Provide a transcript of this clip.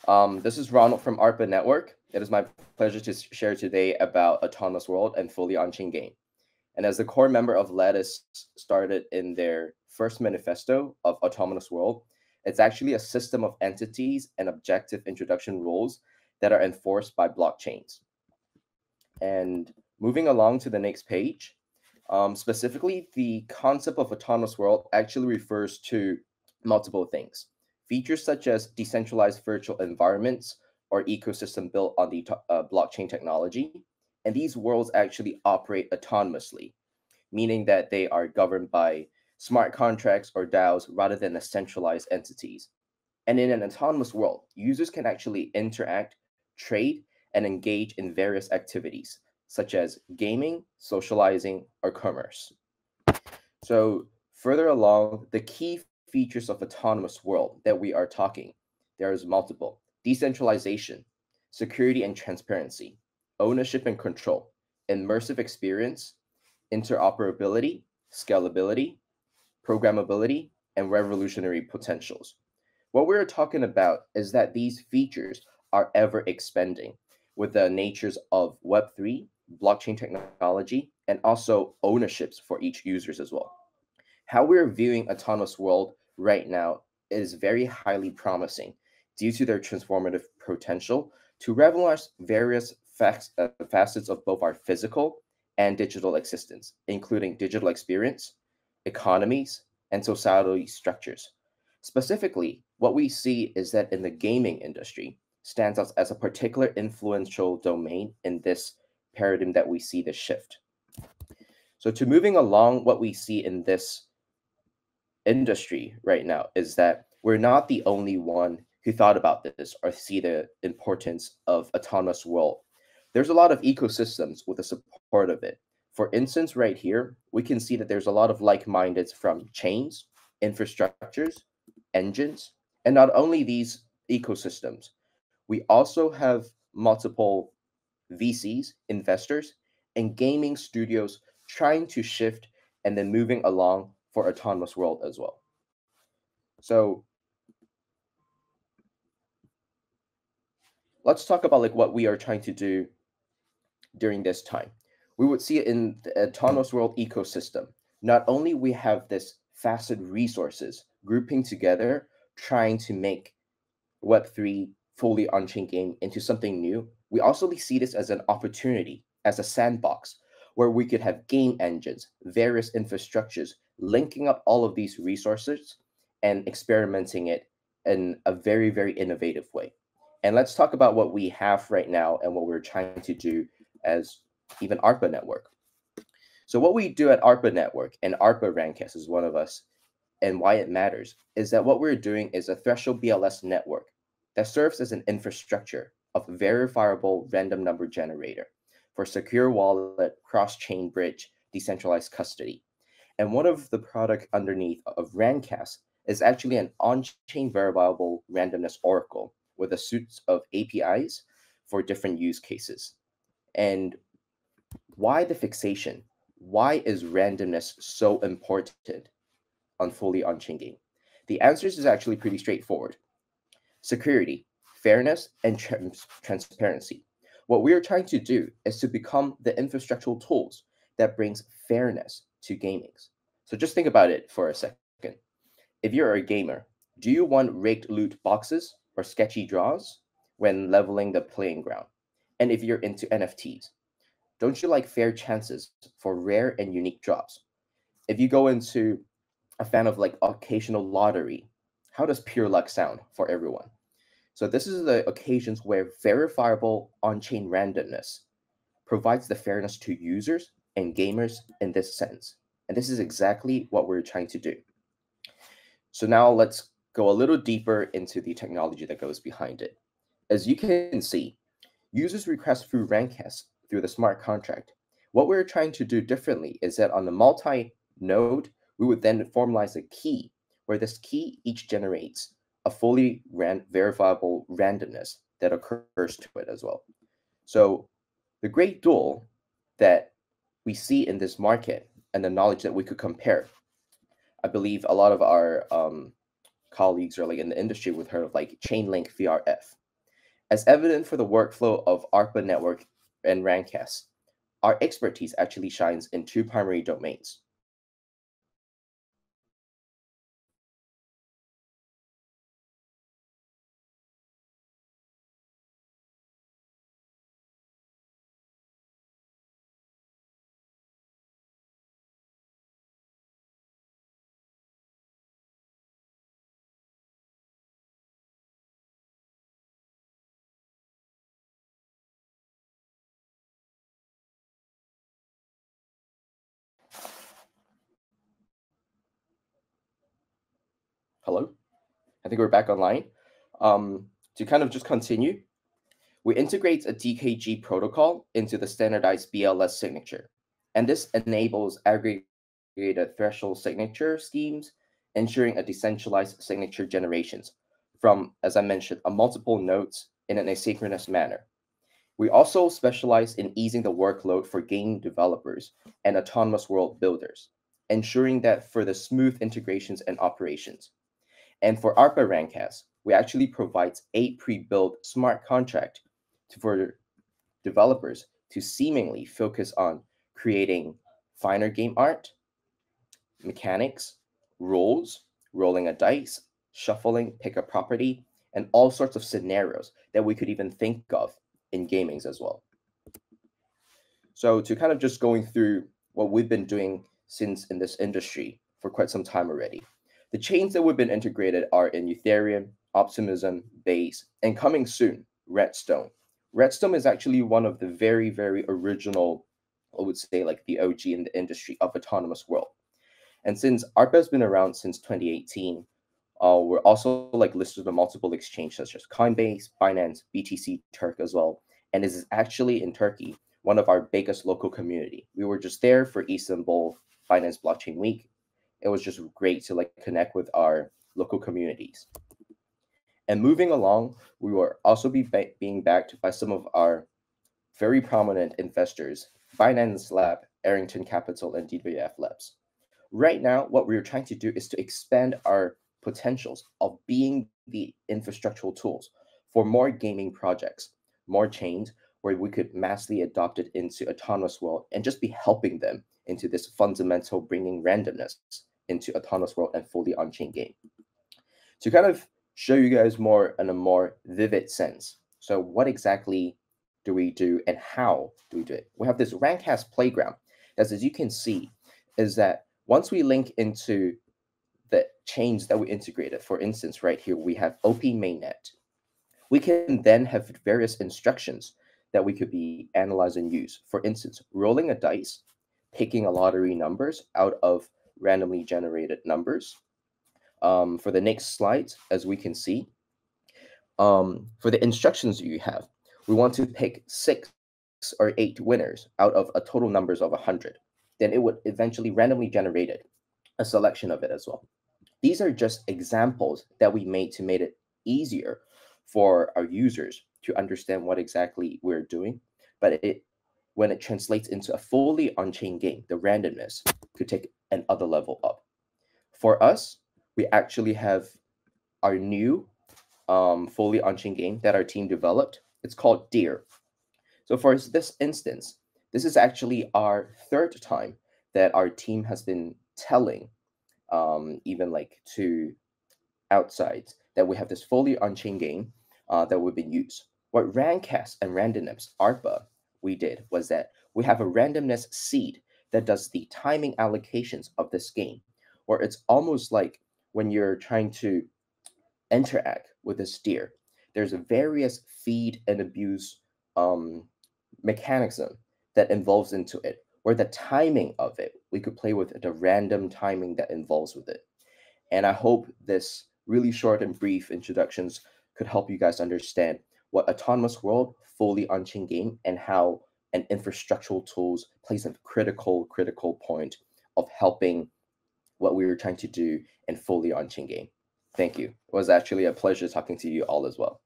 This is Ronald from ARPA Network. It is my pleasure to share today about Autonomous World and fully on-chain game. And as the core member of Lattice started in their first manifesto of Autonomous World, it's actually a system of entities and objective introduction rules that are enforced by blockchains. And moving along to the next page, specifically, the concept of autonomous world actually refers to multiple things. Features such as decentralized virtual environments or ecosystem built on the blockchain technology. And these worlds actually operate autonomously, meaning that they are governed by smart contracts or DAOs rather than the centralized entities. And in an autonomous world, users can actually interact, trade, and engage in various activities, such as gaming, socializing, or commerce. So further along, the key features of autonomous world that we are talking, there is multiple. Decentralization, security and transparency, ownership and control, immersive experience, interoperability, scalability, programmability, and revolutionary potentials. What we're talking about is that these features are ever expanding with the natures of Web3, blockchain technology, and also ownerships for each users as well. How we're viewing autonomous world right now is very highly promising due to their transformative potential to revolutionize various facets of both our physical and digital existence, including digital experience, economies, and societal structures. Specifically, what we see is that in the gaming industry stands out as a particular influential domain in this paradigm that we see this shift. So to moving along, what we see in this industry right now is that we're not the only one who thought about this or see the importance of autonomous world. There's a lot of ecosystems with the support of it. For instance, right here, we can see that there's a lot of like-mindeds from chains, infrastructures, engines, and not only these ecosystems, we also have multiple VCs, investors, and gaming studios trying to shift and then moving along for autonomous world as well. So let's talk about like what we are trying to do during this time. We would see it in the autonomous world ecosystem. Not only we have this facet resources grouping together, trying to make Web3 fully on-chain game into something new, we also see this as an opportunity, as a sandbox, where we could have game engines, various infrastructures, linking up all of these resources and experimenting it in a very, very innovative way. And let's talk about what we have right now and what we're trying to do as even ARPA Network. So what we do at ARPA Network, and ARPA Rankcast is one of us, and why it matters, is that what we're doing is a threshold BLS network that serves as an infrastructure of verifiable random number generator for secure wallet, cross-chain bridge, decentralized custody. And one of the product underneath of Rankcast is actually an on-chain verifiable randomness oracle with a suite of APIs for different use cases. And why the fixation? Why is randomness so important on fully on-chain game? The answer is actually pretty straightforward. Security, fairness, and transparency. What we are trying to do is to become the infrastructural tools that brings fairness to gaming. So just think about it for a second. If you're a gamer, do you want rigged loot boxes or sketchy draws when leveling the playing ground? And if you're into NFTs, don't you like fair chances for rare and unique drops? If you go into a fan of like occasional lottery, how does pure luck sound for everyone? So this is the occasions where verifiable on-chain randomness provides the fairness to users and gamers in this sense. And this is exactly what we're trying to do. So now let's go a little deeper into the technology that goes behind it. As you can see, users request through Rankcast through the smart contract. What we're trying to do differently is that on the multi-node, we would then formalize a key, where this key each generates a fully verifiable randomness that occurs to it as well. So the great duel that we see in this market and the knowledge that we could compare, I believe a lot of our colleagues or like in the industry would heard of like Chainlink VRF. As evident for the workflow of ARPA Network and Rancast, our expertise actually shines in two primary domains. Hello? I think we're back online. To kind of just continue, we integrate a DKG protocol into the standardized BLS signature, and this enables aggregated threshold signature schemes, ensuring a decentralized signature generations from, as I mentioned, a multiple nodes in an asynchronous manner. We also specialize in easing the workload for game developers and autonomous world builders, ensuring that for the smooth integrations and operations. And for ARPA Rancast, we actually provide a pre-built smart contract for developers to seemingly focus on creating finer game art, mechanics, rules, rolling a dice, shuffling, pick a property, and all sorts of scenarios that we could even think of in gamings as well. So to kind of just going through what we've been doing since in this industry for quite some time already. The chains that we've been integrated are in Ethereum, Optimism, Base, and coming soon, Redstone. Redstone is actually one of the very, very original, I would say like the OG in the industry of autonomous world. And since ARPA has been around since 2018, we're also like listed on multiple exchanges such as Coinbase, Binance, BTC Turk as well. And this is actually in Turkey, one of our biggest local community. We were just there for Istanbul Finance Blockchain Week. It was just great to like connect with our local communities. And moving along, we will also be being backed by some of our very prominent investors, Binance Lab, Arrington Capital, and DWF Labs. Right now, what we're trying to do is to expand our potentials of being the infrastructural tools for more gaming projects, more chains where we could massively adopt it into autonomous world and just be helping them into this fundamental bringing randomness into autonomous world and fully on-chain game. To kind of show you guys more in a more vivid sense. So what exactly do we do and how do we do it? We have this Rancast playground that, as you can see, is that once we link into the chains that we integrated, for instance, right here, we have OP mainnet. We can then have various instructions that we could be analyze and use. For instance, rolling a dice, picking a lottery numbers out of randomly generated numbers. For the next slide, as we can see, for the instructions you have, we want to pick 6 or 8 winners out of a total numbers of 100. Then it would eventually randomly generate a selection of it as well. These are just examples that we made to make it easier for our users to understand what exactly we're doing. But when it translates into a fully on-chain game, the randomness could take another level up. For us, we actually have our new fully on-chain game that our team developed. It's called Deer. So for this instance, this is actually our 3rd time that our team has been telling, even like to outsides, that we have this fully on-chain game that we've been used. What Rancast and Randomness ARPA we did was that we have a randomness seed that does the timing allocations of this game, where it's almost like when you're trying to interact with this deer, there's a various feed and abuse mechanism that involves into it, where the timing of it, we could play with the random timing that involves with it. And I hope this really short and brief introductions could help you guys understand what autonomous world, fully on-chain game, and how an infrastructural tools plays a critical point of helping what we were trying to do in fully on-chain game. Thank you. It was actually a pleasure talking to you all as well.